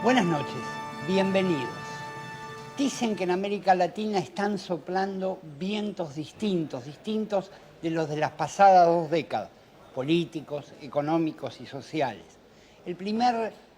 Buenas noches, bienvenidos. Dicen que en América Latina están soplando vientos distintos de los de las pasadas 2 décadas, políticos, económicos y sociales.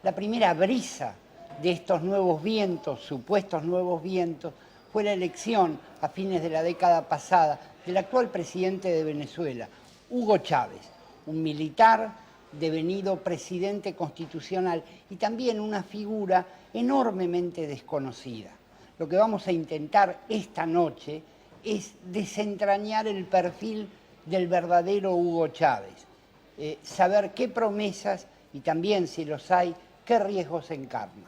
La primera brisa de estos nuevos vientos, supuestos nuevos vientos, fue la elección a fines de la década pasada del actual presidente de Venezuela, Hugo Chávez, un militar devenido presidente constitucional y también una figura enormemente desconocida. Lo que vamos a intentar esta noche es desentrañar el perfil del verdadero Hugo Chávez, saber qué promesas y también, si los hay, qué riesgos encarna.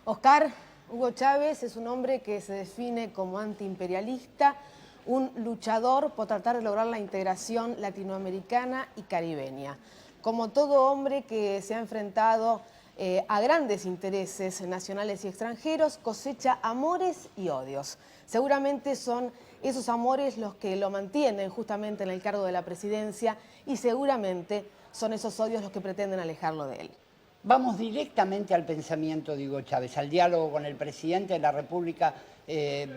Oscar, Hugo Chávez es un hombre que se define como antiimperialista, un luchador por tratar de lograr la integración latinoamericana y caribeña. Como todo hombre que se ha enfrentado a grandes intereses nacionales y extranjeros, cosecha amores y odios. Seguramente son esos amores los que lo mantienen justamente en el cargo de la presidencia y seguramente son esos odios los que pretenden alejarlo de él. Vamos directamente al pensamiento de Hugo Chávez, al diálogo con el presidente de la República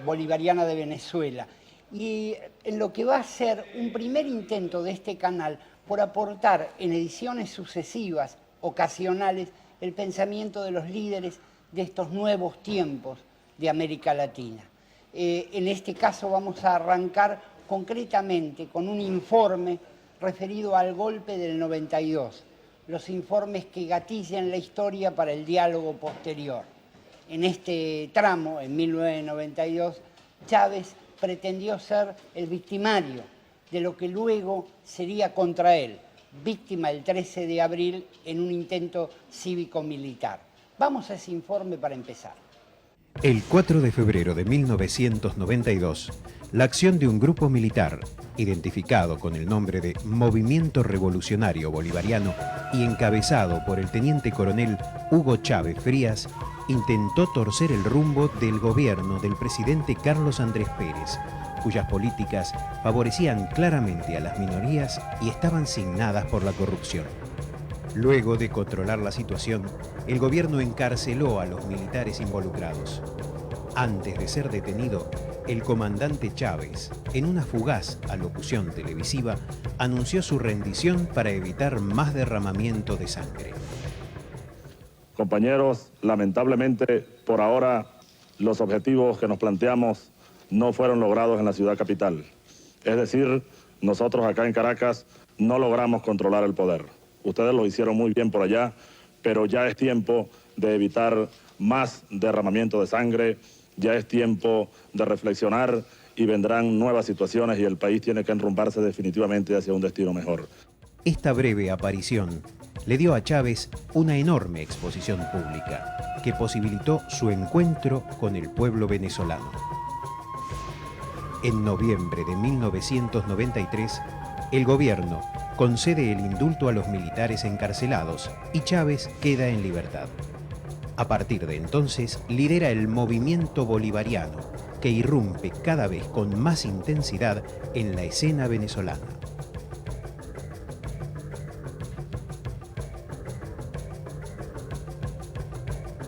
Bolivariana de Venezuela. Y en lo que va a ser un primer intento de este canal por aportar en ediciones sucesivas, ocasionales, el pensamiento de los líderes de estos nuevos tiempos de América Latina. En este caso vamos a arrancar concretamente con un informe referido al golpe del 92, los informes que gatillan la historia para el diálogo posterior. En este tramo, en 1992, Chávez pretendió ser el victimario de lo que luego sería contra él, víctima el 13 de abril en un intento cívico-militar. Vamos a ese informe para empezar. El 4 de febrero de 1992, la acción de un grupo militar, identificado con el nombre de Movimiento Revolucionario Bolivariano y encabezado por el teniente coronel Hugo Chávez Frías, intentó torcer el rumbo del gobierno del presidente Carlos Andrés Pérez, cuyas políticas favorecían claramente a las minorías y estaban signadas por la corrupción. Luego de controlar la situación, el gobierno encarceló a los militares involucrados. Antes de ser detenido, el comandante Chávez, en una fugaz alocución televisiva, anunció su rendición para evitar más derramamiento de sangre. Compañeros, lamentablemente, por ahora, los objetivos que nos planteamos no fueron logrados en la ciudad capital. Es decir, nosotros acá en Caracas no logramos controlar el poder. Ustedes lo hicieron muy bien por allá, pero ya es tiempo de evitar más derramamiento de sangre, ya es tiempo de reflexionar y vendrán nuevas situaciones y el país tiene que enrumbarse definitivamente hacia un destino mejor. Esta breve aparición le dio a Chávez una enorme exposición pública que posibilitó su encuentro con el pueblo venezolano. En noviembre de 1993, el gobierno concede el indulto a los militares encarcelados y Chávez queda en libertad. A partir de entonces, lidera el movimiento bolivariano, que irrumpe cada vez con más intensidad en la escena venezolana.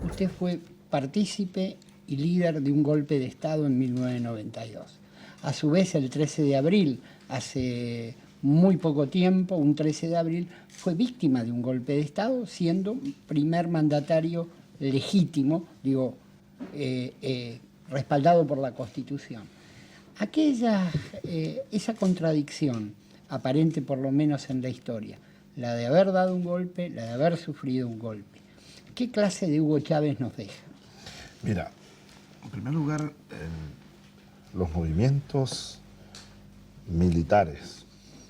Usted fue partícipe y líder de un golpe de Estado en 1992. A su vez, el 13 de abril, hace muy poco tiempo, un 13 de abril, fue víctima de un golpe de Estado, siendo primer mandatario legítimo, respaldado por la Constitución. Esa contradicción, aparente por lo menos en la historia, la de haber dado un golpe, la de haber sufrido un golpe, ¿qué clase de Hugo Chávez nos deja? Mira, en primer lugar, los movimientos militares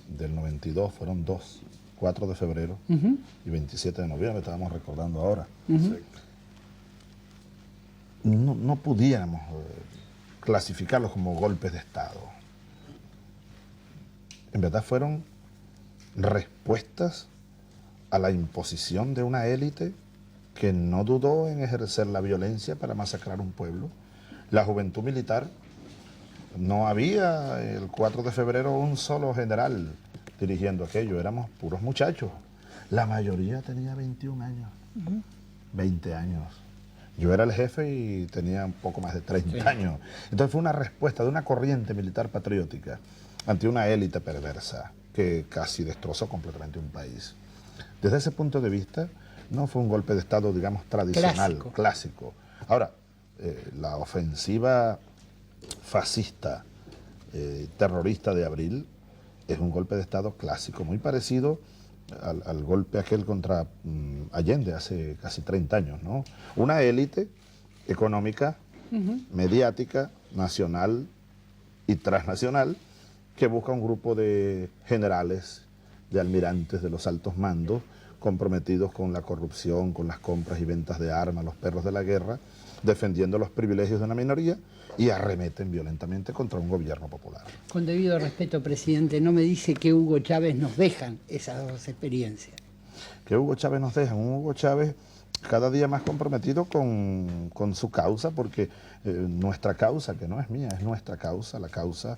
del 92 fueron 2, 4 de febrero y 27 de noviembre, estábamos recordando ahora. No pudiéramos clasificarlos como golpes de Estado. En verdad fueron respuestas a la imposición de una élite que no dudó en ejercer la violencia para masacrar un pueblo. La juventud militar, no había el 4 de febrero un solo general dirigiendo aquello, éramos puros muchachos. La mayoría tenía 21 años, 20 años. Yo era el jefe y tenía un poco más de 30 años. Entonces fue una respuesta de una corriente militar patriótica ante una élite perversa que casi destrozó completamente un país. Desde ese punto de vista, no fue un golpe de Estado, digamos, tradicional, clásico. Ahora, la ofensiva fascista, terrorista de abril, es un golpe de Estado clásico, muy parecido al golpe aquel contra Allende hace casi 30 años, ¿no? Una élite económica, mediática, nacional y transnacional, que busca un grupo de generales, de almirantes, de los altos mandos, comprometidos con la corrupción, con las compras y ventas de armas, los perros de la guerra, defendiendo los privilegios de una minoría, y arremeten violentamente contra un gobierno popular. Con debido respeto, presidente, no me dice que Hugo Chávez nos dejan esas dos experiencias. Que Hugo Chávez nos dejan, un Hugo Chávez cada día más comprometido con su causa, porque nuestra causa, que no es mía, es nuestra causa, la causa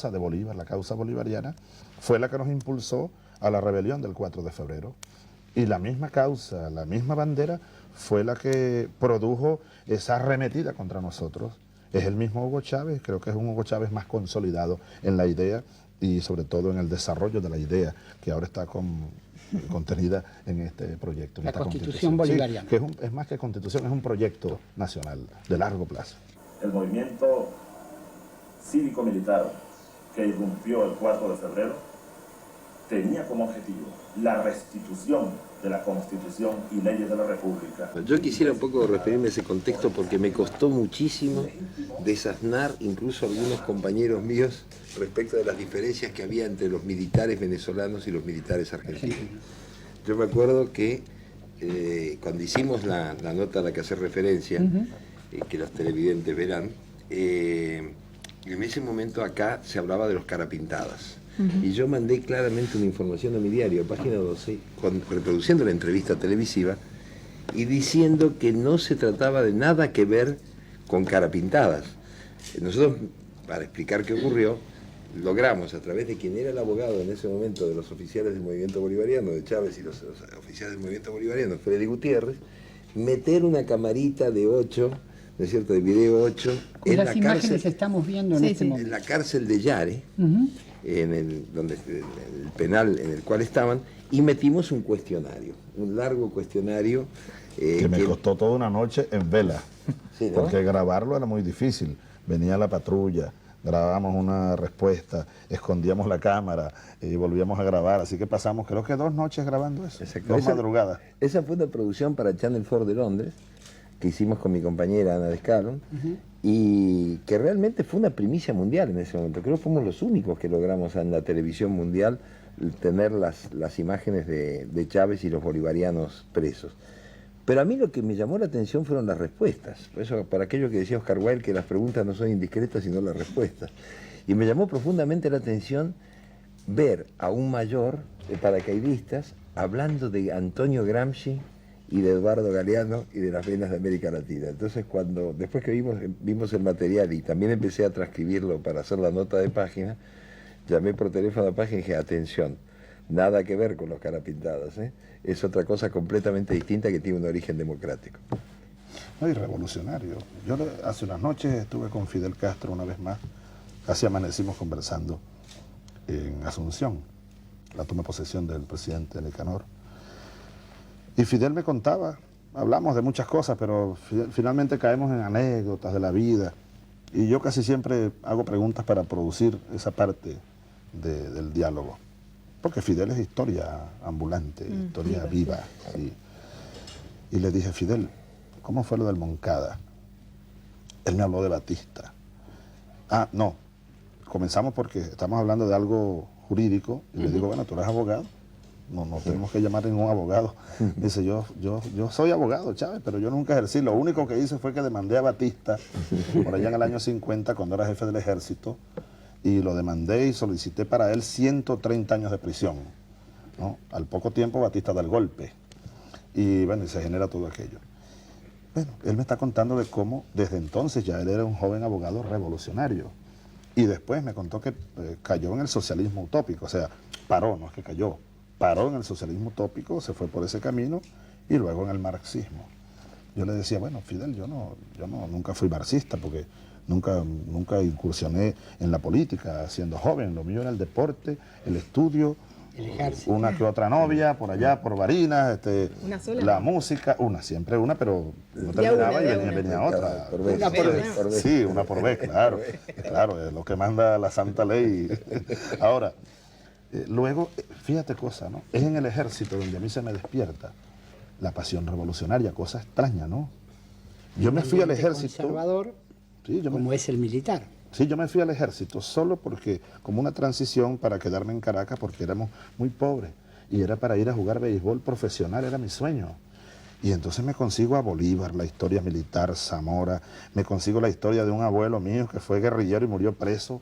de Bolívar, la causa bolivariana, fue la que nos impulsó a la rebelión del 4 de febrero. Y la misma causa, la misma bandera, fue la que produjo esa arremetida contra nosotros. Es el mismo Hugo Chávez, creo que es un Hugo Chávez más consolidado en la idea y sobre todo en el desarrollo de la idea que ahora está contenida en este proyecto. La Constitución bolivariana. Sí, que es más que constitución, es un proyecto nacional de largo plazo. El movimiento cívico-militar que irrumpió el 4 de febrero tenía como objetivo la restitución de la Constitución y leyes de la República. Yo quisiera un poco referirme a ese contexto porque me costó muchísimo desasnar incluso a algunos compañeros míos respecto de las diferencias que había entre los militares venezolanos y los militares argentinos. Yo me acuerdo que cuando hicimos la nota a la que hace referencia, que los televidentes verán, en ese momento acá se hablaba de los carapintadas. Y yo mandé claramente una información a mi diario, página 12, reproduciendo la entrevista televisiva y diciendo que no se trataba de nada que ver con carapintadas. Nosotros, para explicar qué ocurrió, logramos a través de quien era el abogado en ese momento de los oficiales del movimiento bolivariano, de Chávez y los oficiales del movimiento bolivariano, Freddy Gutiérrez, meter una camarita de 8, ¿no es cierto?, de video 8, en las la imágenes cárcel, estamos viendo en este momento. en la cárcel de Yare, en el penal en el cual estaban, y metimos un cuestionario, un largo cuestionario. Que me costó toda una noche en vela, Sí, ¿no? porque grabarlo era muy difícil. Venía la patrulla, grabábamos una respuesta, escondíamos la cámara y volvíamos a grabar, así que pasamos creo que 2 noches grabando eso, Exacto. 2 madrugadas. Esa fue una producción para Channel 4 de Londres, que hicimos con mi compañera Ana Descalon, y que realmente fue una primicia mundial en ese momento. Creo que fuimos los únicos que logramos en la televisión mundial tener las imágenes de Chávez y los bolivarianos presos. Pero a mí lo que me llamó la atención fueron las respuestas. Por eso, para aquello que decía Oscar Wilde, que las preguntas no son indiscretas, sino las respuestas. Y me llamó profundamente la atención ver a un mayor de paracaidistas hablando de Antonio Gramsci y de Eduardo Galeano y de las venas de América Latina. Entonces, después que vimos el material y también empecé a transcribirlo para hacer la nota de página, llamé por teléfono a la página y dije, atención, nada que ver con los carapintadas, ¿eh? Es otra cosa completamente distinta que tiene un origen democrático. No, y revolucionario. Yo hace unas noches estuve con Fidel Castro una vez más, casi amanecimos conversando en Asunción, la toma de posesión del presidente Nicanor. Y Fidel me contaba, hablamos de muchas cosas, pero finalmente caemos en anécdotas de la vida. Y yo casi siempre hago preguntas para producir esa parte del diálogo. Porque Fidel es historia ambulante, historia viva. Sí. Y le dije, Fidel, ¿cómo fue lo del Moncada? Él me habló de Batista. Ah, no. Comenzamos porque estamos hablando de algo jurídico. Y le digo, bueno, tú eres abogado. No tenemos que llamar a ningún abogado. Dice, yo soy abogado, Chávez, pero yo nunca ejercí. Lo único que hice fue que demandé a Batista, por allá en el año 50, cuando era jefe del ejército, y lo demandé y solicité para él 130 años de prisión, ¿no? Al poco tiempo Batista da el golpe, y bueno, y se genera todo aquello. Bueno, él me está contando de cómo desde entonces ya él era un joven abogado revolucionario, y después me contó que cayó en el socialismo utópico, o sea, paró, no es que cayó, paró en el socialismo utópico, se fue por ese camino y luego en el marxismo. yo le decía, bueno, Fidel, yo nunca fui marxista porque nunca incursioné en la política siendo joven. Lo mío era el deporte, el estudio, El ejército. una que otra novia por allá, por Barinas, ¿Una sola? la música, siempre una, pero no terminaba y venía otra. Por vez, Una por vez. por vez. Sí, una por vez, claro. Claro, es lo que manda la santa ley. Ahora, luego, fíjate cosa, ¿no? Es en el ejército donde a mí se me despierta la pasión revolucionaria, cosa extraña, ¿no? Yo me fui al ejército... Conservador, Sí, como es el militar. Sí, yo me fui al ejército solo porque, como una transición para quedarme en Caracas, porque éramos muy pobres. Y era para ir a jugar béisbol profesional, era mi sueño. Y entonces me consigo a Bolívar, la historia militar, Zamora, me consigo la historia de un abuelo mío que fue guerrillero y murió preso,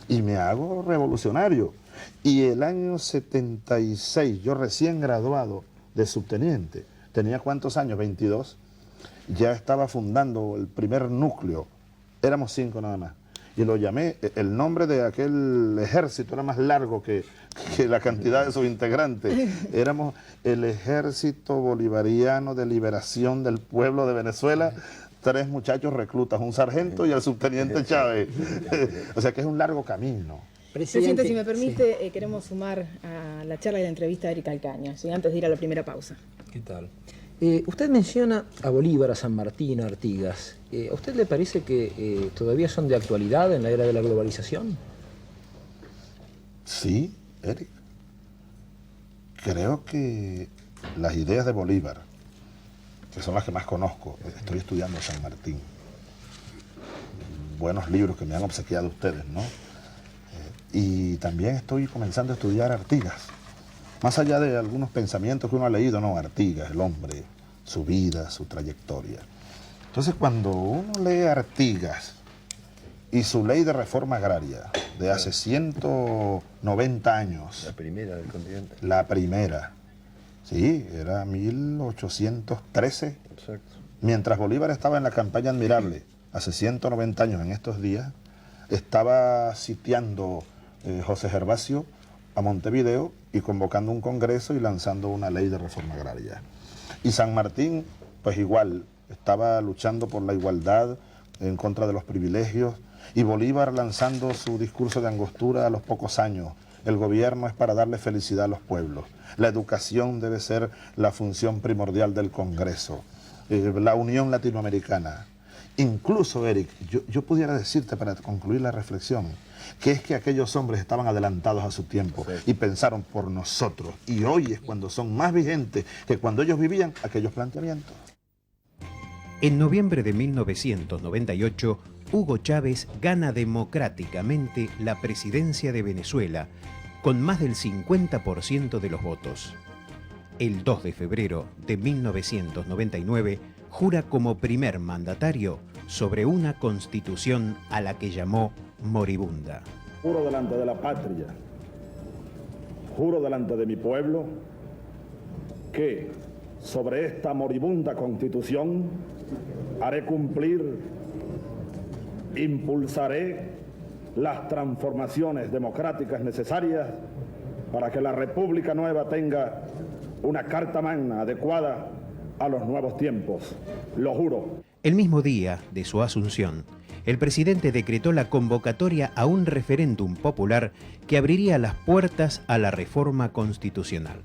y me hago revolucionario. Y el año 76, yo recién graduado de subteniente, tenía ¿cuántos años? 22, ya estaba fundando el primer núcleo, éramos 5 nada más. Y lo llamé, el nombre de aquel ejército era más largo que la cantidad de sus integrantes. Éramos el Ejército Bolivariano de Liberación del Pueblo de Venezuela, 3 muchachos reclutas, un sargento y el subteniente Chávez. O sea que es un largo camino. Presidente, si me permite, queremos sumar a la charla y la entrevista de Eric Alcaña, ¿sí? Antes de ir a la primera pausa. ¿Qué tal? Usted menciona a Bolívar, a San Martín, a Artigas. ¿A usted le parece que todavía son de actualidad en la era de la globalización? Sí, Eric. Creo que las ideas de Bolívar, que son las que más conozco, estoy estudiando San Martín. Buenos libros que me han obsequiado ustedes, ¿no? Y también estoy comenzando a estudiar Artigas. Más allá de algunos pensamientos que uno ha leído, no, Artigas, el hombre, su vida, su trayectoria. Entonces, cuando uno lee Artigas y su ley de reforma agraria de hace 190 años... La primera del continente. La primera, sí, era 1813. Exacto. Mientras Bolívar estaba en la campaña admirable, hace 190 años en estos días, estaba sitiando José Gervasio a Montevideo y convocando un congreso y lanzando una ley de reforma agraria. Y San Martín, pues igual, estaba luchando por la igualdad, en contra de los privilegios, y Bolívar lanzando su discurso de Angostura a los pocos años. El gobierno es para darle felicidad a los pueblos. La educación debe ser la función primordial del Congreso. La Unión Latinoamericana. Incluso, Eric, yo pudiera decirte para concluir la reflexión, que es que aquellos hombres estaban adelantados a su tiempo y pensaron por nosotros. Y hoy es cuando son más vigentes que cuando ellos vivían aquellos planteamientos. En noviembre de 1998, Hugo Chávez gana democráticamente la presidencia de Venezuela con más del 50% de los votos. El 2 de febrero de 1999, jura como primer mandatario sobre una constitución a la que llamó moribunda. Juro delante de la patria, juro delante de mi pueblo, que sobre esta moribunda constitución haré cumplir, impulsaré las transformaciones democráticas necesarias para que la República Nueva tenga una carta magna adecuada a los nuevos tiempos. Lo juro. El mismo día de su asunción, el presidente decretó la convocatoria a un referéndum popular que abriría las puertas a la reforma constitucional.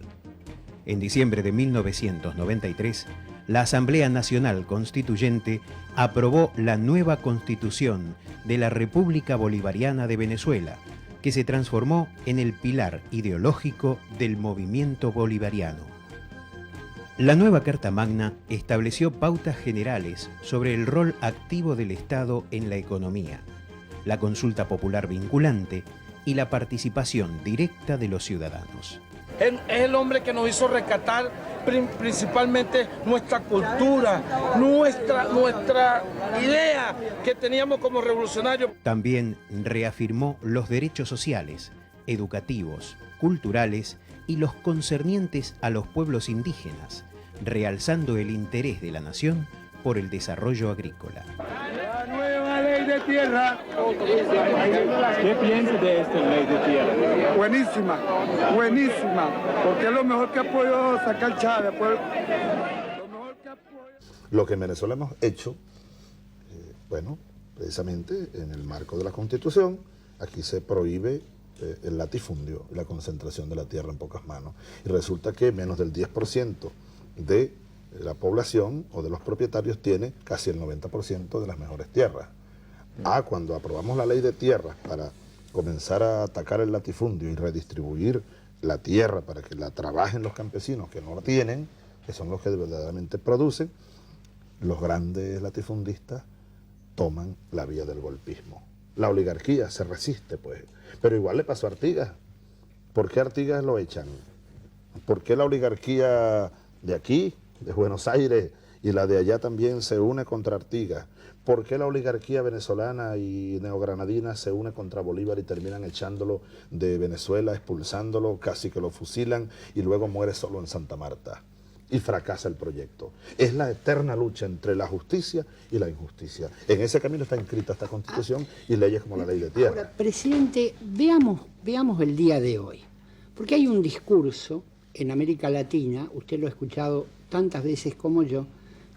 En diciembre de 1993, la Asamblea Nacional Constituyente aprobó la nueva Constitución de la República Bolivariana de Venezuela, que se transformó en el pilar ideológico del movimiento bolivariano. La nueva Carta Magna estableció pautas generales sobre el rol activo del Estado en la economía, la consulta popular vinculante y la participación directa de los ciudadanos. Es el hombre que nos hizo rescatar principalmente nuestra cultura, nuestra idea que teníamos como revolucionarios. También reafirmó los derechos sociales, educativos, culturales y los concernientes a los pueblos indígenas, realzando el interés de la nación por el desarrollo agrícola. La nueva ley de tierra. ¿Qué piensa de esta ley de tierra? Buenísima, buenísima, porque es lo mejor que ha podido sacar Chávez. Lo que en Venezuela hemos hecho, bueno, precisamente en el marco de la Constitución, aquí se prohíbe el latifundio, la concentración de la tierra en pocas manos. Y resulta que menos del 10% de la población o de los propietarios tiene casi el 90% de las mejores tierras. Cuando aprobamos la ley de tierras para comenzar a atacar el latifundio y redistribuir la tierra para que la trabajen los campesinos que no la tienen, que son los que verdaderamente producen, los grandes latifundistas toman la vía del golpismo. La oligarquía se resiste, pues. Pero igual le pasó a Artigas. ¿Por qué Artigas lo echan? ¿Por qué la oligarquía de aquí, de Buenos Aires, y la de allá también se une contra Artigas? ¿Por qué la oligarquía venezolana y neogranadina se une contra Bolívar y terminan echándolo de Venezuela, expulsándolo, casi que lo fusilan y luego muere solo en Santa Marta? Y fracasa el proyecto. Es la eterna lucha entre la justicia y la injusticia. En ese camino está inscrita esta Constitución y leyes como la ley de tierra. Ahora, presidente, veamos el día de hoy. Porque hay un discurso en América Latina, usted lo ha escuchado tantas veces como yo,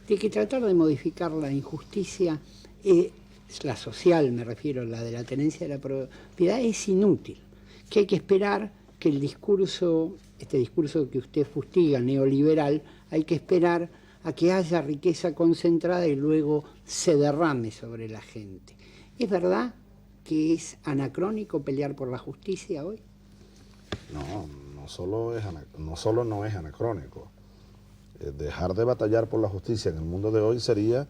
de que tratar de modificar la injusticia, la social me refiero, la de la tenencia de la propiedad, es inútil. Que hay que esperar que el discurso, este discurso que usted fustiga, neoliberal, hay que esperar a que haya riqueza concentrada y luego se derrame sobre la gente. ¿Es verdad que es anacrónico pelear por la justicia hoy? No solo no es anacrónico. Dejar de batallar por la justicia en el mundo de hoy sería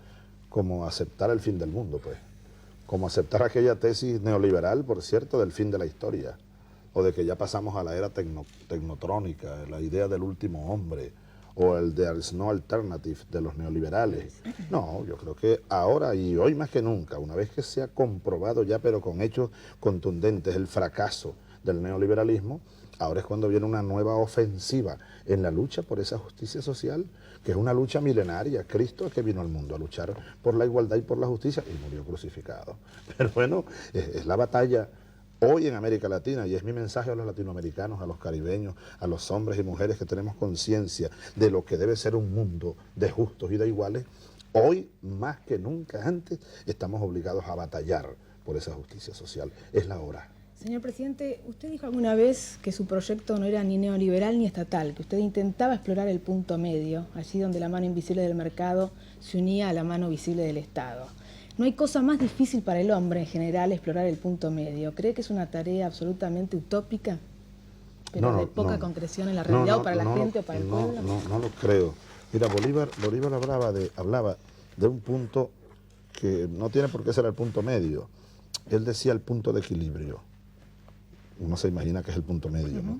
como aceptar el fin del mundo, pues. Como aceptar aquella tesis neoliberal, por cierto, del fin de la historia. O de que ya pasamos a la era tecnotrónica, la idea del último hombre, o el there is no alternative de los neoliberales. No, yo creo que ahora y hoy más que nunca, una vez que se ha comprobado ya, pero con hechos contundentes, el fracaso del neoliberalismo, ahora es cuando viene una nueva ofensiva en la lucha por esa justicia social, que es una lucha milenaria. Cristo es que vino al mundo a luchar por la igualdad y por la justicia y murió crucificado. Pero bueno, es la batalla hoy en América Latina, y es mi mensaje a los latinoamericanos, a los caribeños, a los hombres y mujeres que tenemos conciencia de lo que debe ser un mundo de justos y de iguales. Hoy, más que nunca antes, estamos obligados a batallar por esa justicia social. Es la hora. Señor presidente, usted dijo alguna vez que su proyecto no era ni neoliberal ni estatal, que usted intentaba explorar el punto medio, allí donde la mano invisible del mercado se unía a la mano visible del Estado. No hay cosa más difícil para el hombre en general explorar el punto medio. ¿Cree que es una tarea absolutamente utópica? Pero de poca concreción en la realidad o para la gente o para el pueblo. No lo creo. Mira, Bolívar hablaba de un punto que no tiene por qué ser el punto medio. Él decía el punto de equilibrio. Uno se imagina que es el punto medio, ¿no?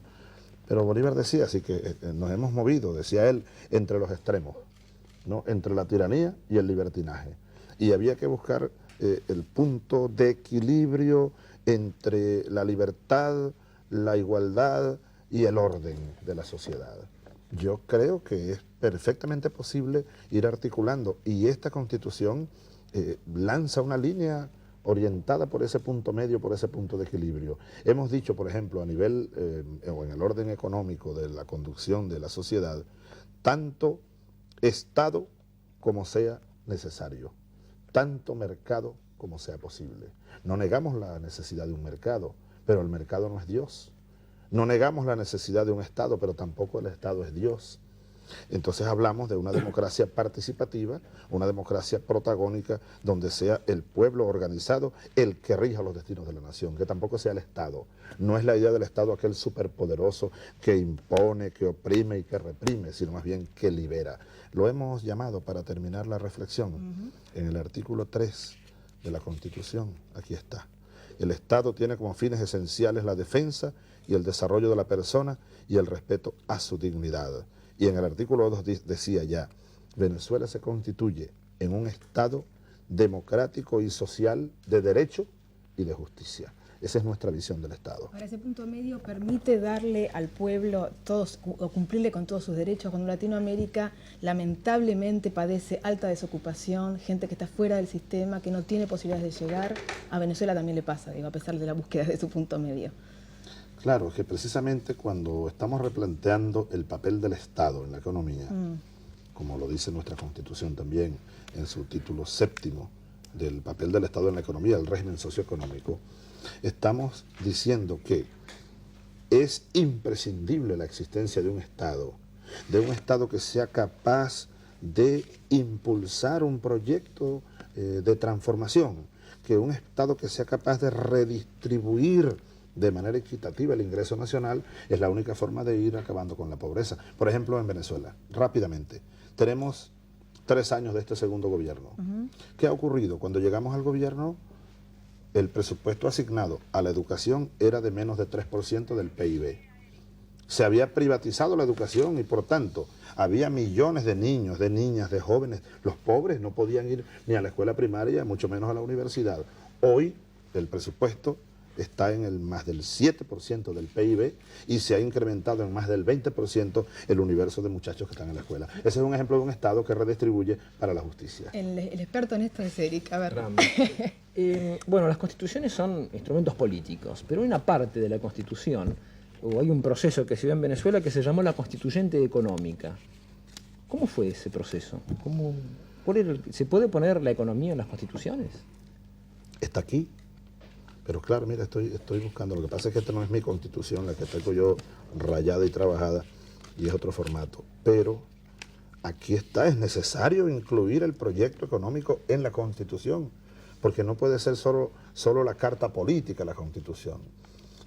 Pero Bolívar decía, así que nos hemos movido, decía él, entre los extremos, ¿no? Entre la tiranía y el libertinaje. Y había que buscar el punto de equilibrio entre la libertad, la igualdad y el orden de la sociedad. Yo creo que es perfectamente posible ir articulando, y esta Constitución lanza una línea orientada por ese punto medio, por ese punto de equilibrio. Hemos dicho, por ejemplo, a nivel o en el orden económico de la conducción de la sociedad, tanto Estado como sea necesario, tanto mercado como sea posible. No negamos la necesidad de un mercado, pero el mercado no es Dios. No negamos la necesidad de un Estado, pero tampoco el Estado es Dios. Entonces hablamos de una democracia participativa, una democracia protagónica, donde sea el pueblo organizado el que rija los destinos de la nación, que tampoco sea el Estado. No es la idea del Estado aquel superpoderoso que impone, que oprime y que reprime, sino más bien que libera. Lo hemos llamado, para terminar la reflexión, en el artículo 3 de la Constitución, aquí está. El Estado tiene como fines esenciales la defensa y el desarrollo de la persona y el respeto a su dignidad. Y en el artículo 2 decía ya, Venezuela se constituye en un Estado democrático y social de derecho y de justicia. Esa es nuestra visión del Estado. Ahora, ese punto medio permite darle al pueblo o cumplirle con todos sus derechos, cuando Latinoamérica lamentablemente padece alta desocupación, gente que está fuera del sistema, que no tiene posibilidades de llegar. A Venezuela también le pasa, digo, a pesar de la búsqueda de su punto medio. Claro, que precisamente cuando estamos replanteando el papel del Estado en la economía, como lo dice nuestra Constitución también en su título 7º, del papel del Estado en la economía, el régimen socioeconómico, estamos diciendo que es imprescindible la existencia de un Estado que sea capaz de impulsar un proyecto de transformación, que un Estado que sea capaz de redistribuir de manera equitativa el ingreso nacional es la única forma de ir acabando con la pobreza. Por ejemplo, en Venezuela, rápidamente, tenemos 3 años de este segundo gobierno. ¿Qué ha ocurrido? Cuando llegamos al gobierno, el presupuesto asignado a la educación era de menos de 3% del PIB. Se había privatizado la educación y por tanto había millones de niños, de niñas, de jóvenes. Los pobres no podían ir ni a la escuela primaria, mucho menos a la universidad. Hoy el presupuesto está en el más del 7% del PIB y se ha incrementado en más del 20% el universo de muchachos que están en la escuela. Ese es un ejemplo de un Estado que redistribuye para la justicia. El experto en esto es Eric. A ver. Bueno, las constituciones son instrumentos políticos, pero hay una parte de la Constitución, o hay un proceso que se dio en Venezuela que se llamó la Constituyente Económica. ¿Cómo fue ese proceso? ¿Se puede poner la economía en las constituciones? Está aquí. Pero claro, mira, estoy buscando. Lo que pasa es que esta no es mi constitución, la que tengo yo rayada y trabajada, y es otro formato. Pero aquí está, es necesario incluir el proyecto económico en la Constitución, porque no puede ser solo la carta política la Constitución.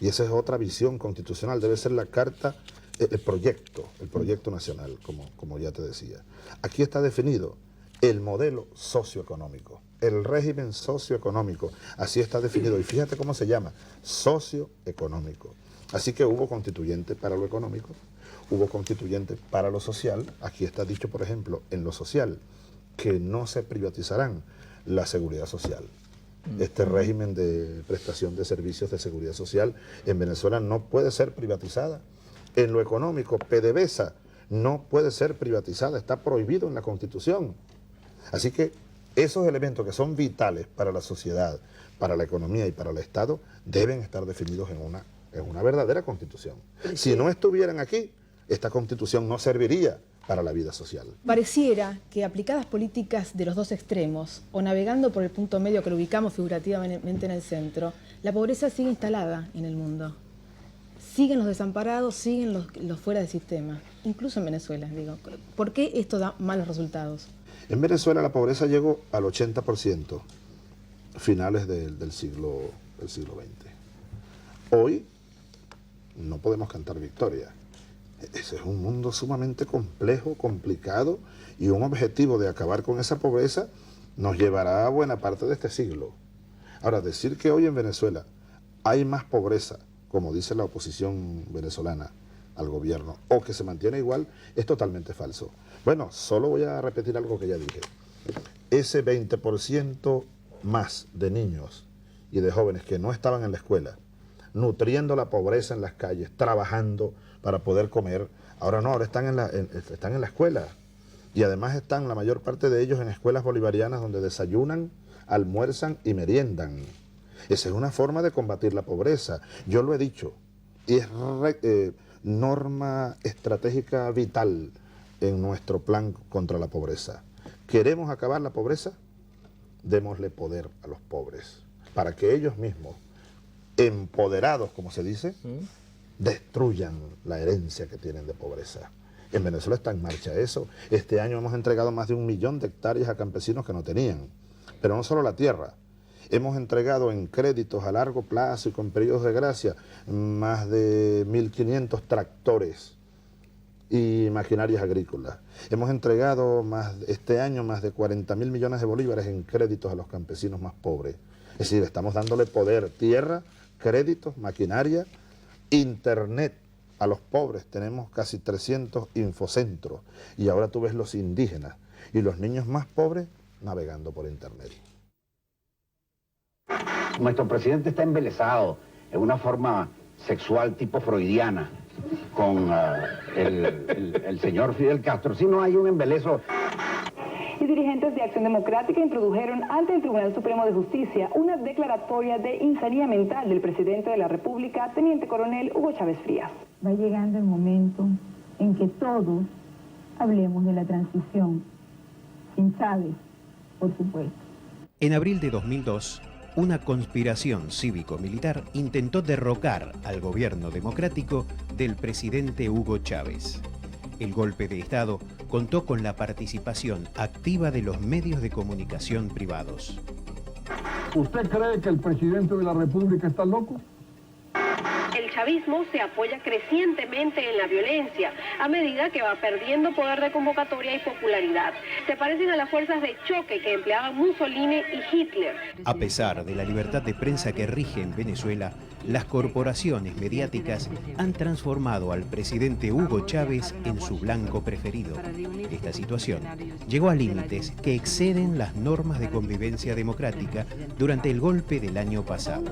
Y esa es otra visión constitucional, debe ser la carta, el proyecto nacional, como ya te decía. Aquí está definido el modelo socioeconómico, el régimen socioeconómico, así está definido, y fíjate cómo se llama, socioeconómico. Así que hubo constituyente para lo económico, hubo constituyente para lo social. Aquí está dicho, por ejemplo, en lo social, que no se privatizarán la seguridad social. Este régimen de prestación de servicios de seguridad social en Venezuela no puede ser privatizada. En lo económico, PDVSA no puede ser privatizada, está prohibido en la Constitución. Así que esos elementos que son vitales para la sociedad, para la economía y para el Estado, deben estar definidos en una verdadera Constitución. Si no estuvieran aquí, esta Constitución no serviría para la vida social. Pareciera que aplicadas políticas de los dos extremos, o navegando por el punto medio que lo ubicamos figurativamente en el centro, la pobreza sigue instalada en el mundo. Siguen los desamparados, siguen los fuera de sistema, incluso en Venezuela, digo. ¿Por qué esto da malos resultados? En Venezuela la pobreza llegó al 80%, finales del siglo XX. Hoy no podemos cantar victoria. Ese es un mundo sumamente complejo, complicado, y un objetivo de acabar con esa pobreza nos llevará a buena parte de este siglo. Ahora, decir que hoy en Venezuela hay más pobreza, como dice la oposición venezolana al gobierno, o que se mantiene igual, es totalmente falso. Bueno, solo voy a repetir algo que ya dije. Ese 20% más de niños y de jóvenes que no estaban en la escuela, nutriendo la pobreza en las calles, trabajando para poder comer, ahora no, ahora están en la escuela. Y además están la mayor parte de ellos en escuelas bolivarianas donde desayunan, almuerzan y meriendan. Esa es una forma de combatir la pobreza. Yo lo he dicho, y es norma estratégica vital en nuestro plan contra la pobreza. ¿Queremos acabar la pobreza? Démosle poder a los pobres, para que ellos mismos, empoderados, como se dice, destruyan la herencia que tienen de pobreza. En Venezuela está en marcha eso. Este año hemos entregado más de 1 millón de hectáreas a campesinos que no tenían. Pero no solo la tierra. Hemos entregado en créditos a largo plazo y con periodos de gracia más de 1.500 tractores y maquinarias agrícolas. Hemos entregado este año más de 40.000 millones de bolívares en créditos a los campesinos más pobres. Es decir, estamos dándole poder, tierra, créditos, maquinaria, internet a los pobres. Tenemos casi 300 infocentros y ahora tú ves los indígenas y los niños más pobres navegando por internet. Nuestro presidente está embelesado en una forma sexual tipo freudiana con el señor Fidel Castro. Si no hay un embeleso. Y dirigentes de Acción Democrática introdujeron ante el Tribunal Supremo de Justicia una declaratoria de insanía mental del presidente de la República, Teniente Coronel Hugo Chávez Frías. Va llegando el momento en que todos hablemos de la transición, sin Chávez, por supuesto. En abril de 2002, una conspiración cívico-militar intentó derrocar al gobierno democrático del presidente Hugo Chávez. El golpe de Estado contó con la participación activa de los medios de comunicación privados. ¿Usted cree que el presidente de la República está loco? El chavismo se apoya crecientemente en la violencia a medida que va perdiendo poder de convocatoria y popularidad. Se parecen a las fuerzas de choque que empleaban Mussolini y Hitler. A pesar de la libertad de prensa que rige en Venezuela, las corporaciones mediáticas han transformado al presidente Hugo Chávez en su blanco preferido. Esta situación llegó a límites que exceden las normas de convivencia democrática durante el golpe del año pasado,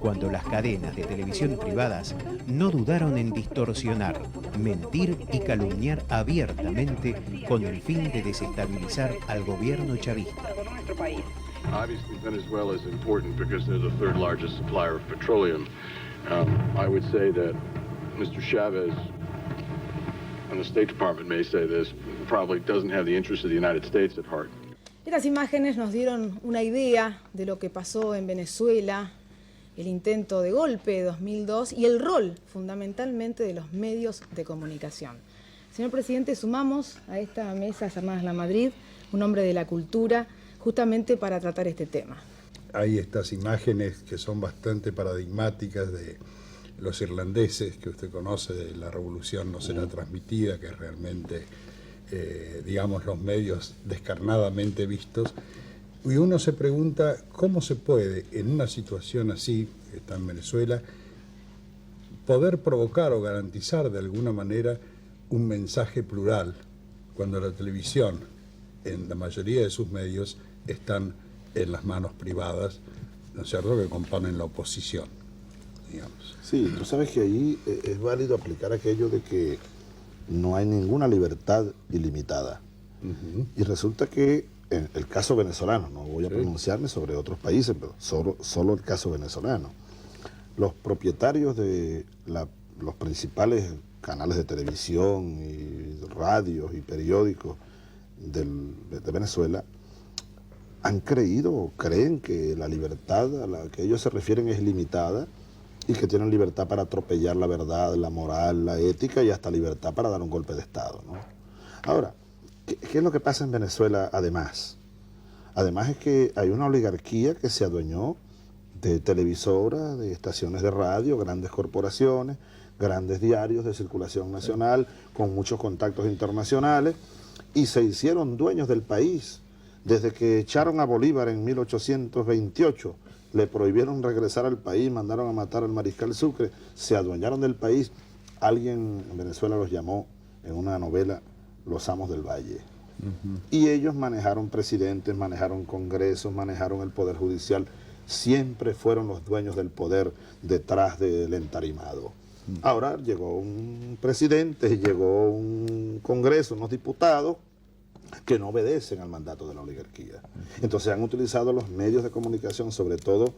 cuando las cadenas de televisión privadas no dudaron en distorsionar, mentir y calumniar abiertamente con el fin de desestabilizar al gobierno chavista. Obviously, Venezuela is important because they're the third largest supplier of petroleum. I would say that Mr. Chavez, and the State Department may say this, probably doesn't have the interests of the United States at heart. Estas imágenes nos dieron una idea de lo que pasó en Venezuela, el intento de golpe de 2002 y el rol fundamentalmente de los medios de comunicación. Señor presidente, sumamos a esta mesa Hermanas Lamadrid, un hombre de la cultura, justamente para tratar este tema. Hay estas imágenes que son bastante paradigmáticas de los irlandeses, que usted conoce, de la revolución no será transmitida, que es realmente, digamos, los medios descarnadamente vistos. Y uno se pregunta cómo se puede, en una situación así, que está en Venezuela, poder provocar o garantizar de alguna manera un mensaje plural, cuando la televisión, en la mayoría de sus medios, están en las manos privadas, ¿no es cierto?, que componen la oposición, digamos. Sí, tú sabes que ahí es válido aplicar aquello de que no hay ninguna libertad ilimitada. Y resulta que en el caso venezolano, no voy a pronunciarme sobre otros países, pero solo el caso venezolano, los propietarios de los principales canales de televisión y radios y periódicos de Venezuela han creído o creen que la libertad a la que ellos se refieren es limitada y que tienen libertad para atropellar la verdad, la moral, la ética y hasta libertad para dar un golpe de Estado, ¿no? Ahora, ¿qué es lo que pasa en Venezuela además? Además es que hay una oligarquía que se adueñó de televisoras, de estaciones de radio, grandes corporaciones, grandes diarios de circulación nacional, con muchos contactos internacionales, y se hicieron dueños del país. Desde que echaron a Bolívar en 1828, le prohibieron regresar al país, mandaron a matar al mariscal Sucre, se adueñaron del país. Alguien en Venezuela los llamó en una novela los amos del valle. Y ellos manejaron presidentes, manejaron congresos, manejaron el poder judicial, siempre fueron los dueños del poder detrás del entarimado. Ahora llegó un presidente, llegó un congreso, unos diputados que no obedecen al mandato de la oligarquía. Entonces han utilizado los medios de comunicación, sobre todo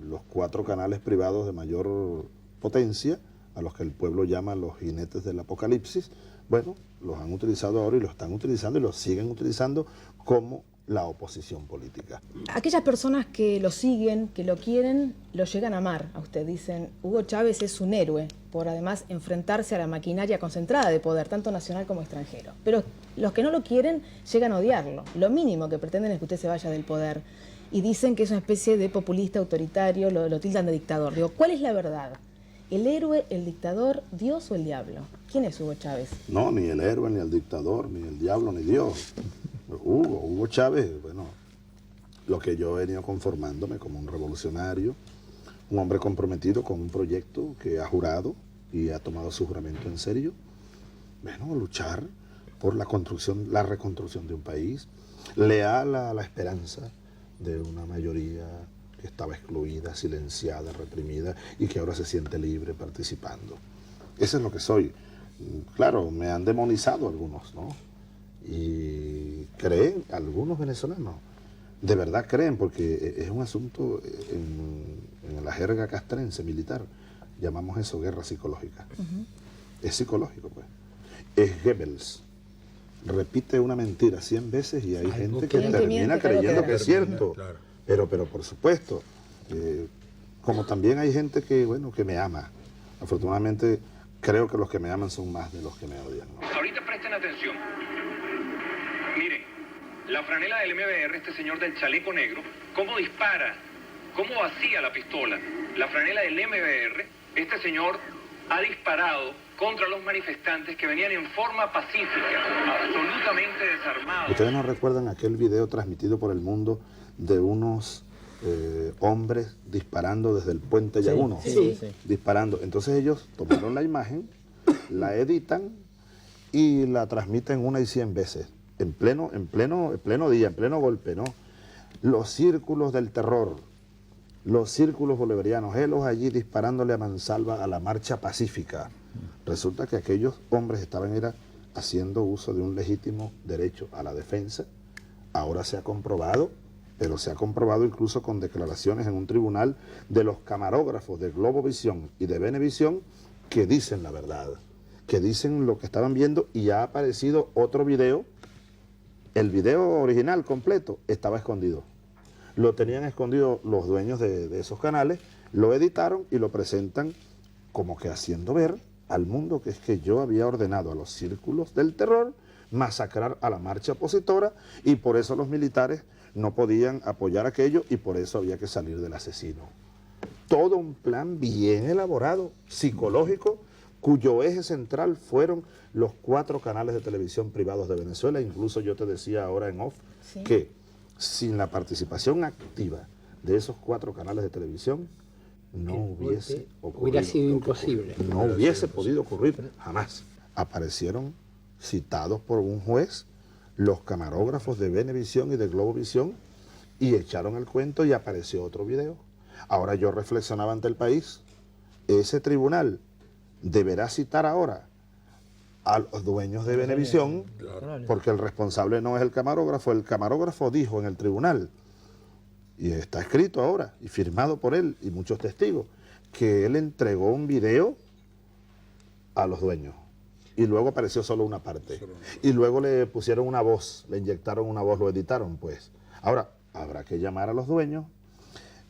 los 4 canales privados de mayor potencia, a los que el pueblo llama los jinetes del apocalipsis. Bueno, los han utilizado ahora y los están utilizando y los siguen utilizando como la oposición política. Aquellas personas que lo siguen, que lo quieren, lo llegan a amar a usted. Dicen, Hugo Chávez es un héroe por además enfrentarse a la maquinaria concentrada de poder, tanto nacional como extranjero. Pero los que no lo quieren llegan a odiarlo. Lo mínimo que pretenden es que usted se vaya del poder. Y dicen que es una especie de populista autoritario, lo tildan de dictador. Digo, ¿cuál es la verdad? ¿El héroe, el dictador, Dios o el diablo? ¿Quién es Hugo Chávez? No, ni el héroe, ni el dictador, ni el diablo, ni Dios. Hugo Chávez, bueno, lo que yo he venido conformándome como un revolucionario, un hombre comprometido con un proyecto que ha jurado y ha tomado su juramento en serio. Bueno, luchar por la construcción, la reconstrucción de un país, leal a la esperanza de una mayoría que estaba excluida, silenciada, reprimida y que ahora se siente libre participando. Eso es lo que soy. Claro, me han demonizado algunos, ¿no? Y creen, algunos venezolanos, de verdad creen, porque es un asunto en la jerga castrense militar, llamamos eso guerra psicológica. Es psicológico, pues. Es Goebbels, repite una mentira 100 veces y hay gente que miente, termina claro, creyendo que que es cierto. Claro. Pero por supuesto, como también hay gente que, bueno, que me ama. Afortunadamente, creo que los que me aman son más de los que me odian, ¿no? Ahorita presten atención. Miren, la franela del MBR, este señor del chaleco negro, cómo dispara, cómo vacía la pistola. La franela del MBR, este señor ha disparado contra los manifestantes que venían en forma pacífica, absolutamente desarmados. ¿Ustedes no recuerdan aquel video transmitido por el mundo de unos hombres disparando desde el puente Yaguno? Sí. Disparando. Entonces ellos tomaron la imagen, la editan y la transmiten 1 y 100 veces, en pleno día, en pleno golpe, ¿no? Los círculos del terror, los círculos bolivarianos, ellos allí disparándole a mansalva a la marcha pacífica. Resulta que aquellos hombres estaban haciendo uso de un legítimo derecho a la defensa. Ahora se ha comprobado, pero se ha comprobado incluso con declaraciones en un tribunal de los camarógrafos de Globovisión y de Venevisión que dicen la verdad, que dicen lo que estaban viendo, y ha aparecido otro video. El video original completo estaba escondido. Lo tenían escondido los dueños de esos canales, lo editaron y lo presentan como que haciendo ver al mundo que es que yo había ordenado a los círculos del terror masacrar a la marcha opositora, y por eso los militares no podían apoyar aquello y por eso había que salir del asesino. Todo un plan bien elaborado, psicológico, cuyo eje central fueron los 4 canales de televisión privados de Venezuela. Incluso yo te decía ahora en off que sin la participación activa de esos 4 canales de televisión no hubiese ocurrido. Hubiera sido imposible. No hubiese podido ocurrir jamás. Aparecieron citados por un juez los camarógrafos de Venevisión y de Globovisión y echaron el cuento y apareció otro video. Ahora yo reflexionaba ante el país, ese tribunal deberá citar ahora a los dueños de Venevisión, porque el responsable no es el camarógrafo dijo en el tribunal, y está escrito ahora y firmado por él y muchos testigos, que él entregó un video a los dueños y luego apareció solo una parte y luego le pusieron una voz, le inyectaron una voz, lo editaron pues. Ahora habrá que llamar a los dueños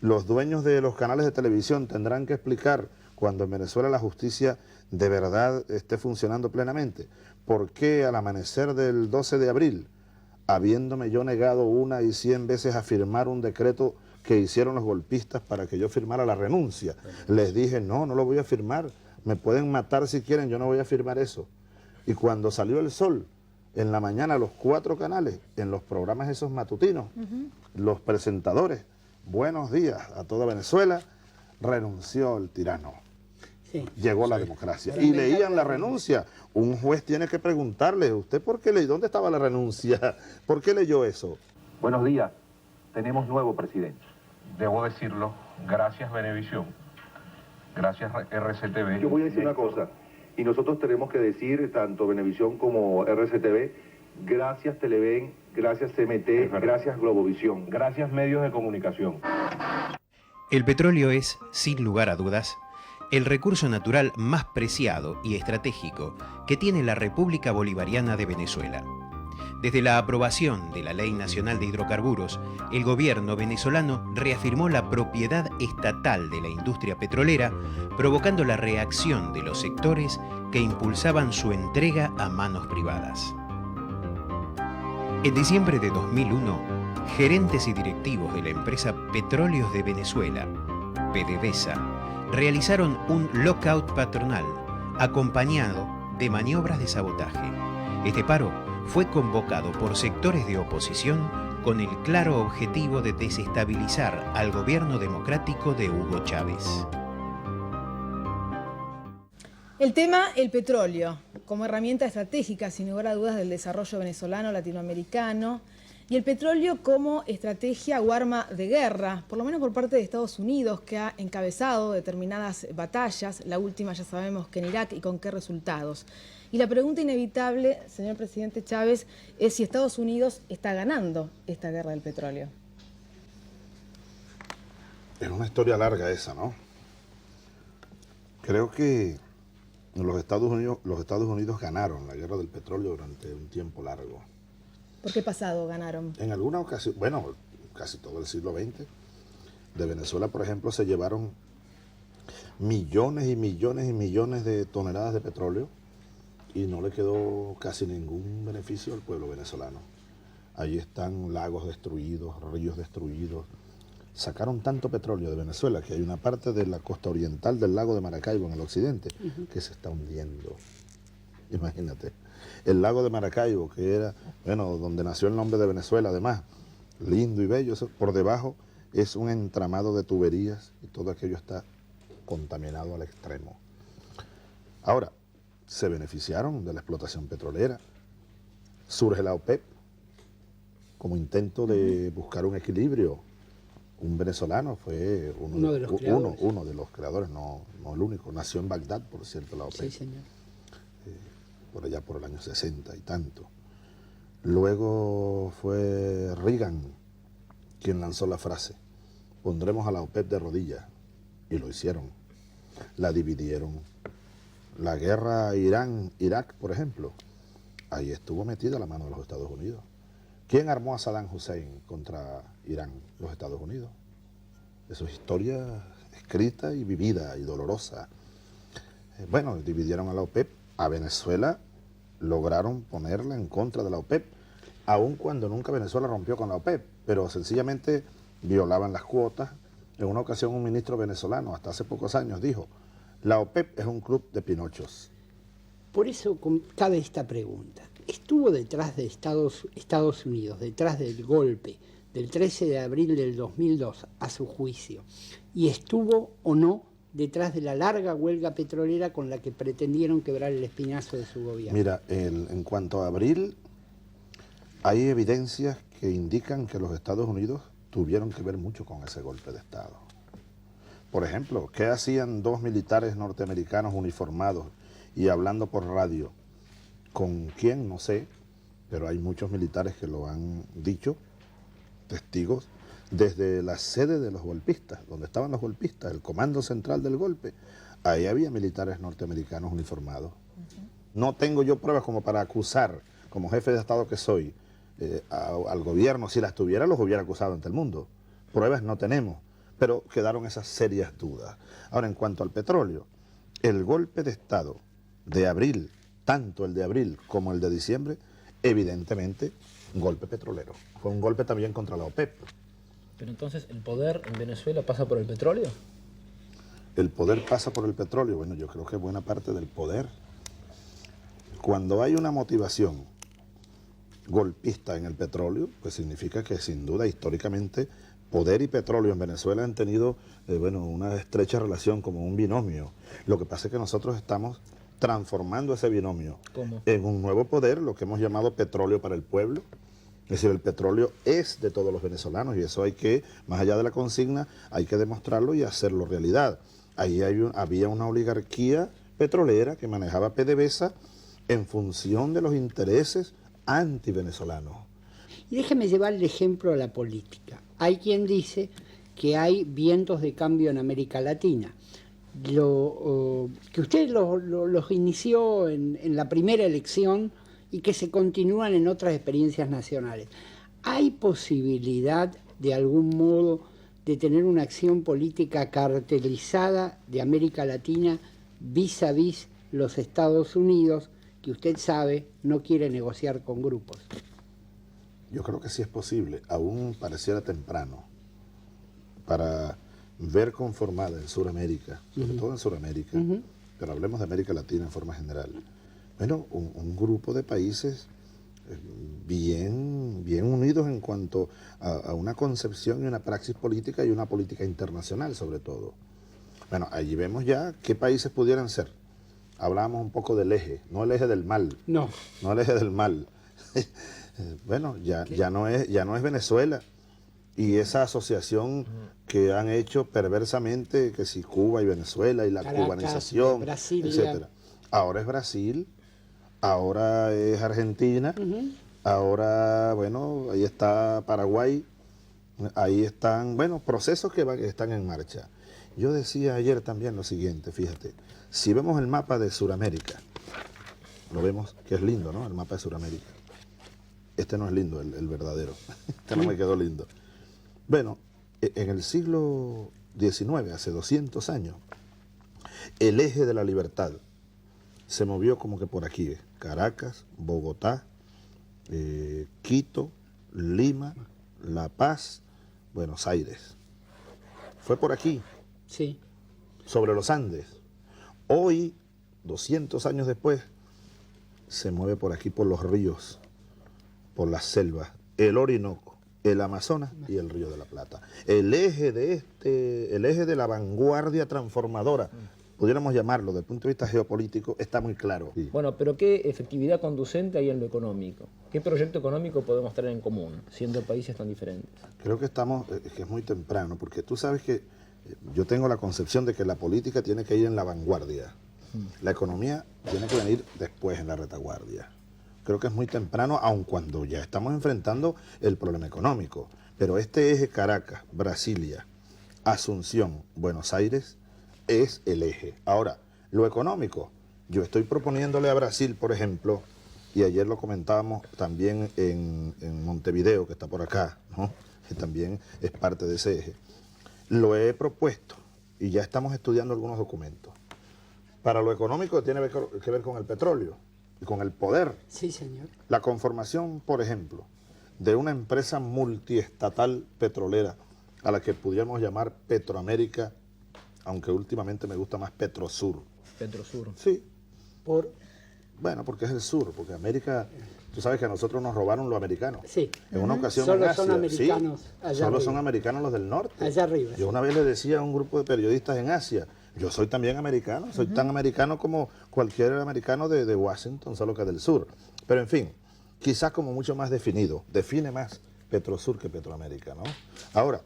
de los canales de televisión tendrán que explicar cuando en Venezuela la justicia de verdad esté funcionando plenamente, por qué al amanecer del 12 de abril, habiéndome yo negado 1 y 100 veces a firmar un decreto que hicieron los golpistas para que yo firmara la renuncia, les dije, no lo voy a firmar, me pueden matar si quieren, yo no voy a firmar eso. Y cuando salió el sol, en la mañana los 4 canales, en los programas esos matutinos, los presentadores, buenos días a toda Venezuela, renunció el tirano. Llegó la democracia. Y leían la renuncia. Un juez tiene que preguntarle, ¿usted por qué leyó? ¿Dónde estaba la renuncia? ¿Por qué leyó eso? Buenos días. Tenemos nuevo presidente. Debo decirlo, gracias Venevisión, gracias RCTV. Yo voy a decir una cosa, y nosotros tenemos que decir, tanto Venevisión como RCTV, gracias Televen, gracias CMT, gracias Globovisión, gracias medios de comunicación. El petróleo es, sin lugar a dudas, el recurso natural más preciado y estratégico que tiene la República Bolivariana de Venezuela. Desde la aprobación de la Ley Nacional de Hidrocarburos, el gobierno venezolano reafirmó la propiedad estatal de la industria petrolera, provocando la reacción de los sectores que impulsaban su entrega a manos privadas. En diciembre de 2001, gerentes y directivos de la empresa Petróleos de Venezuela, PDVSA, realizaron un lockout patronal acompañado de maniobras de sabotaje. Este paro fue convocado por sectores de oposición con el claro objetivo de desestabilizar al gobierno democrático de Hugo Chávez. El tema, el petróleo, como herramienta estratégica, sin lugar a dudas, del desarrollo venezolano, latinoamericano, y el petróleo como estrategia o arma de guerra, por lo menos por parte de Estados Unidos, que ha encabezado determinadas batallas, la última ya sabemos que en Irak, y con qué resultados. Y la pregunta inevitable, señor presidente Chávez, es si Estados Unidos está ganando esta guerra del petróleo. Es una historia larga esa, ¿no? Creo que los Estados Unidos ganaron la guerra del petróleo durante un tiempo largo. ¿Por qué pasado ganaron? En alguna ocasión, bueno, casi todo el siglo XX, de Venezuela, por ejemplo, se llevaron millones y millones y millones de toneladas de petróleo y no le quedó casi ningún beneficio al pueblo venezolano. Allí están lagos destruidos, ríos destruidos. Sacaron tanto petróleo de Venezuela que hay una parte de la costa oriental del lago de Maracaibo, en el occidente, que se está hundiendo. Imagínate. El lago de Maracaibo, que era, bueno, donde nació el nombre de Venezuela, además, lindo y bello, eso, por debajo es un entramado de tuberías y todo aquello está contaminado al extremo. Ahora, se beneficiaron de la explotación petrolera. Surge la OPEP como intento de buscar un equilibrio. Un venezolano fue uno de los creadores, no el único. Nació en Bagdad, por cierto, la OPEP. Sí, señor. Por allá por el año 60 y tanto. Luego fue Reagan quien lanzó la frase: pondremos a la OPEP de rodillas, y lo hicieron. La dividieron. La guerra Irán-Irak, por ejemplo, ahí estuvo metida la mano de los Estados Unidos. ¿Quién armó a Saddam Hussein contra Irán? Los Estados Unidos. Eso es historia escrita y vivida y dolorosa. Bueno, dividieron a la OPEP. A Venezuela lograron ponerla en contra de la OPEP, aun cuando nunca Venezuela rompió con la OPEP, pero sencillamente violaban las cuotas. En una ocasión un ministro venezolano, hasta hace pocos años, dijo: la OPEP es un club de pinochos. Por eso cabe esta pregunta. ¿Estuvo detrás de Estados Unidos, detrás del golpe del 13 de abril del 2002, a su juicio? ¿Y estuvo o no detrás de la larga huelga petrolera con la que pretendieron quebrar el espinazo de su gobierno? Mira, en cuanto a abril, hay evidencias que indican que los Estados Unidos tuvieron que ver mucho con ese golpe de Estado. Por ejemplo, ¿qué hacían dos militares norteamericanos uniformados y hablando por radio? ¿Con quién? No sé, pero hay muchos militares que lo han dicho, testigos, desde la sede de los golpistas, donde estaban los golpistas, el comando central del golpe. Ahí había militares norteamericanos uniformados. No tengo yo pruebas como para acusar, como jefe de Estado que soy, al gobierno. Si las tuviera, los hubiera acusado ante el mundo. Pruebas no tenemos, pero quedaron esas serias dudas. Ahora, en cuanto al petróleo, el golpe de Estado de abril, tanto el de abril como el de diciembre, evidentemente, un golpe petrolero. Fue un golpe también contra la OPEP. Pero entonces, ¿el poder en Venezuela pasa por el petróleo? El poder pasa por el petróleo. Bueno, yo creo que buena parte del poder. Cuando hay una motivación golpista en el petróleo, pues significa que sin duda históricamente poder y petróleo en Venezuela han tenido una estrecha relación, como un binomio. Lo que pasa es que nosotros estamos transformando ese binomio en un nuevo poder, lo que hemos llamado petróleo para el pueblo. Es decir, el petróleo es de todos los venezolanos y eso hay que, más allá de la consigna, hay que demostrarlo y hacerlo realidad. Ahí había una oligarquía petrolera que manejaba PDVSA en función de los intereses antivenezolanos. Y déjeme llevar el ejemplo a la política. Hay quien dice que hay vientos de cambio en América Latina. Que usted los inició en la primera elección y que se continúan en otras experiencias nacionales. ¿Hay posibilidad, de algún modo, de tener una acción política cartelizada de América Latina vis a vis los Estados Unidos, que usted sabe no quiere negociar con grupos? Yo creo que sí es posible, aún pareciera temprano, para ver conformada en Sudamérica, sobre todo en Sudamérica, pero hablemos de América Latina en forma general, bueno, un grupo de países bien unidos en cuanto a una concepción y una praxis política y una política internacional sobre todo. Bueno, allí vemos ya qué países pudieran ser. Hablábamos un poco del eje, no el eje del mal. No el eje del mal. Bueno, ya no es Venezuela. Y esa asociación que han hecho perversamente, que si Cuba y Venezuela y la Caracas, cubanización, etcétera. Ahora es Brasil, ahora es Argentina, ahora, bueno, ahí está Paraguay, ahí están, bueno, procesos que están en marcha. Yo decía ayer también lo siguiente, fíjate, Si vemos el mapa de Sudamérica, lo vemos que es lindo, ¿no? El mapa de Sudamérica. Este no es lindo, el verdadero. Este no me quedó lindo. Bueno, en el siglo XIX, hace 200 años, el eje de la libertad se movió como que por aquí, Caracas, Bogotá, Quito, Lima, La Paz, Buenos Aires. Fue por aquí, sí, sobre los Andes. Hoy, 200 años después, se mueve por aquí, por los ríos, por las selvas, el Orinoco, el Amazonas y el Río de la Plata. El eje de la vanguardia transformadora, pudiéramos llamarlo, desde el punto de vista geopolítico, está muy claro. Sí. Bueno, pero ¿qué efectividad conducente hay en lo económico? ¿Qué proyecto económico podemos tener en común, siendo países tan diferentes? Creo que que es muy temprano, porque tú sabes que yo tengo la concepción de que la política tiene que ir en la vanguardia. La economía tiene que venir después en la retaguardia. Creo que es muy temprano, aun cuando ya estamos enfrentando el problema económico. Pero este eje Caracas, Brasilia, Asunción, Buenos Aires, es el eje. Ahora, lo económico, yo estoy proponiéndole a Brasil, por ejemplo, y ayer lo comentábamos también en Montevideo, que está por acá, ¿no? Que también es parte de ese eje. Lo he propuesto y ya estamos estudiando algunos documentos. Para lo económico tiene que ver con el petróleo y con el poder. Sí, señor. La conformación, por ejemplo, de una empresa multiestatal petrolera a la que pudiéramos llamar Petroamérica, aunque últimamente me gusta más Petrosur. Petrosur. Sí. Bueno, porque es el sur, porque América, tú sabes que a nosotros nos robaron los americanos. Sí. En una ocasión solo en Asia, son americanos sí, allá solo arriba. son americanos los del norte. Allá arriba. Yo una vez le decía a un grupo de periodistas en Asia, yo soy también americano, soy tan americano como cualquier americano de Washington, solo que del sur. Pero en fin, quizás como mucho más definido, define más Petrosur que Petroamérica, ¿no? Ahora,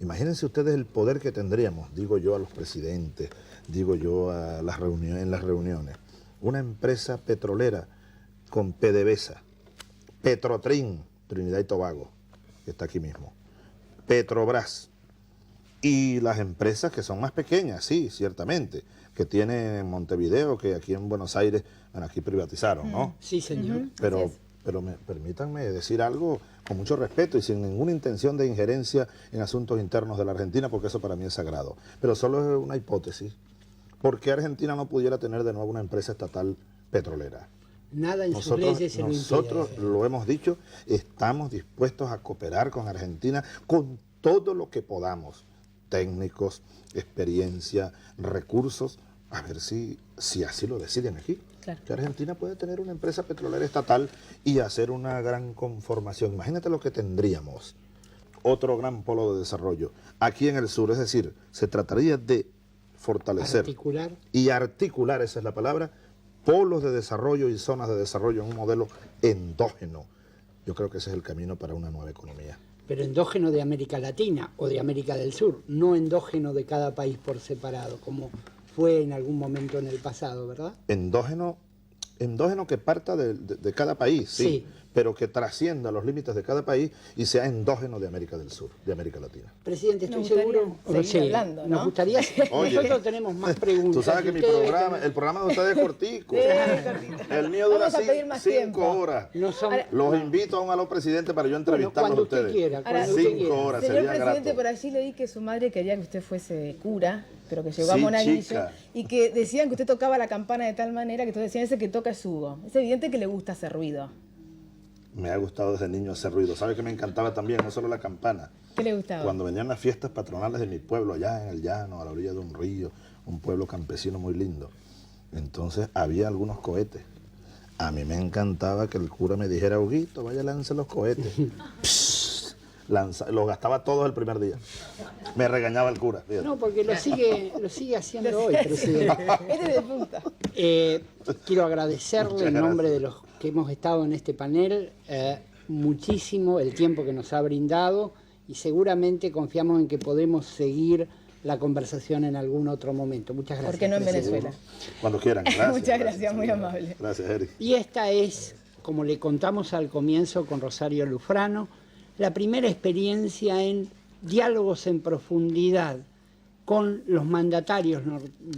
imagínense ustedes el poder que tendríamos, digo yo a los presidentes, digo yo a las reuniones, en las reuniones. Una empresa petrolera con PDVSA, Petrotrin, Trinidad y Tobago, que está aquí mismo, Petrobras, y las empresas que son más pequeñas, sí, ciertamente, que tienen en Montevideo, que aquí en Buenos Aires, bueno, aquí privatizaron, ¿no? Sí, señor. Pero permítanme decir algo con mucho respeto y sin ninguna intención de injerencia en asuntos internos de la Argentina, porque eso para mí es sagrado. Pero solo es una hipótesis. ¿Por qué Argentina no pudiera tener de nuevo una empresa estatal petrolera? Nada en sus leyes se lo impide. Nosotros lo hemos dicho, estamos dispuestos a cooperar con Argentina con todo lo que podamos. Técnicos, experiencia, recursos, a ver si así lo deciden aquí. Claro. Que Argentina puede tener una empresa petrolera estatal y hacer una gran conformación. Imagínate lo que tendríamos, otro gran polo de desarrollo aquí en el sur, es decir, se trataría de fortalecer y articular, esa es la palabra, polos de desarrollo y zonas de desarrollo en un modelo endógeno. Yo creo que ese es el camino para una nueva economía. Pero endógeno de América Latina o de América del Sur, no endógeno de cada país por separado, como fue en algún momento en el pasado, ¿verdad? Endógeno que parta de cada país, sí, pero que trascienda los límites de cada país y sea endógeno de América del Sur, de América Latina. Presidente, estoy seguro... hablando, ¿no? Nos gustaría... Oye, nosotros tenemos más preguntas. Tú sabes que el programa de ustedes es cortico. El mío dura 5 horas. Los invito a los presidentes para yo entrevistarlos a ustedes. Quiera, 5 horas, señor sería presidente, grato. por allí leí que su madre quería que usted fuese cura, pero que llegó a Monaguillo, y que decían que usted tocaba la campana de tal manera que todos decían, ese que toca es Hugo. Es evidente que le gusta hacer ruido. Me ha gustado desde niño hacer ruido. ¿Sabe que me encantaba también? No solo la campana. ¿Qué le gustaba? Cuando venían las fiestas patronales de mi pueblo, allá en el llano, a la orilla de un río, un pueblo campesino muy lindo. Entonces había algunos cohetes. A mí me encantaba que el cura me dijera, Huguito, vaya, lance los cohetes. Los gastaba todos el primer día. Me regañaba el cura. Fíjate. No, porque lo sigue haciendo hoy, presidente. Este de punta. Quiero agradecerle en nombre de los que hemos estado en este panel muchísimo el tiempo que nos ha brindado y seguramente confiamos en que podemos seguir la conversación en algún otro momento. Muchas gracias. ¿Por qué no en Venezuela? Cuando quieran. Gracias. Muchas gracias, muy amable. Gracias, Eric. Y esta es, como le contamos al comienzo con Rosario Lufrano, la primera experiencia en diálogos en profundidad con los mandatarios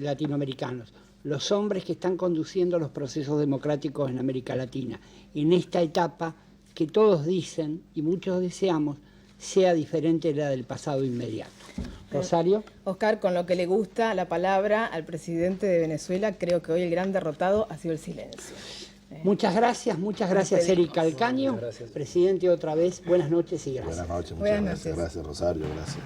latinoamericanos, los hombres que están conduciendo los procesos democráticos en América Latina, en esta etapa que todos dicen y muchos deseamos sea diferente de la del pasado inmediato. Rosario. Oscar, con lo que le gusta la palabra al presidente de Venezuela, creo que hoy el gran derrotado ha sido el silencio. Muchas gracias Eric Calcaño, presidente otra vez, buenas noches y gracias. Buenas noches, Buenas noches. Gracias Rosario, gracias.